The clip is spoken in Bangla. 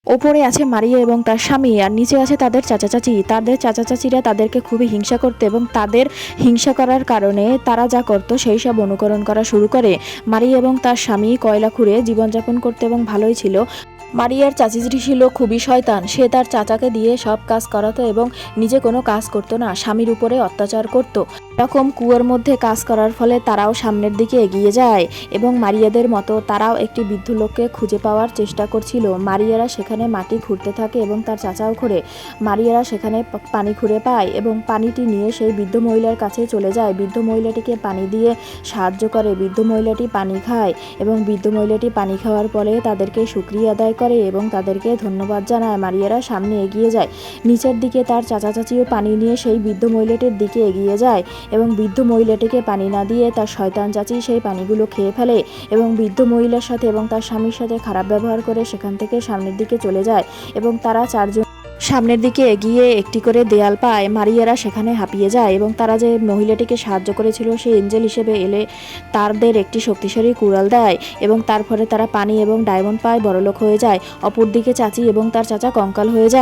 ওপরে আছে মারিয়া এবং তার স্বামী, আর নিচে আছে তাদের চাচা চাচি। তাদের চাচা চাচিরা তাদেরকে খুবই হিংসা করতো এবং তাদের হিংসা করার কারণে তারা যা করতো সেই সব অনুকরণ করা শুরু করে। মারিয়া এবং তার স্বামী কয়লা খুঁড়ে জীবনযাপন করতে এবং ভালোই ছিল। মারিয়ার চাচিটি ছিল খুবই শয়তান। সে তার চাচাকে দিয়ে সব কাজ করাতো এবং নিজে কোনো কাজ করতো না, স্বামীর উপরে অত্যাচার করত। এরকম কুয়োর মধ্যে কাজ করার ফলে তারাও সামনের দিকে এগিয়ে যায় এবং মারিয়াদের মতো তারাও একটি বৃদ্ধ লোককে খুঁজে পাওয়ার চেষ্টা করছিল। মারিয়ারা সেখানে মাটি খুঁড়তে থাকে এবং তার চাচাও খুঁড়ে। মারিয়ারা সেখানে পানি খুঁড়ে পায় এবং পানিটি নিয়ে সেই বৃদ্ধ মহিলার কাছে চলে যায়। বৃদ্ধ মহিলাটিকে পানি দিয়ে সাহায্য করে। বৃদ্ধ মহিলাটি পানি খায় এবং বৃদ্ধ মহিলাটি পানি খাওয়ার পরে তাদেরকে শুকরিয়া আদায় করে এবং তাদেরকে ধন্যবাদ জানায়। মারিয়ারা সামনে এগিয়ে যায়। নিচের দিকে তার চাচা চাচিও পানি নিয়ে সেই বৃদ্ধ মহিলাটির দিকে এগিয়ে যায় এবং বৃদ্ধ মহিলাটিকে পানি না দিয়ে তার শয়তান চাচি সেই পানিগুলো খেয়ে ফেলে এবং বৃদ্ধ মহিলার সাথে এবং তার স্বামীর সাথে খারাপ ব্যবহার করে সেখান থেকে সামনের দিকে চলে যায় এবং তারা চারজন সামনের দিকে এগিয়ে একটি করে দেয়াল পায়। মারিয়ারা সেখানে হাঁপিয়ে যায় এবং তারা যে মহিলাটিকে সাহায্য করেছিল সেই এঞ্জেল হিসেবে এলে তাদের একটি শক্তিশালী কুড়াল দেয় এবং তারপরে তারা পানি এবং ডায়মন্ড পায়, বড়লোক হয়ে যায়। অপরদিকে চাচি এবং তার চাচা কঙ্কাল হয়ে যায়।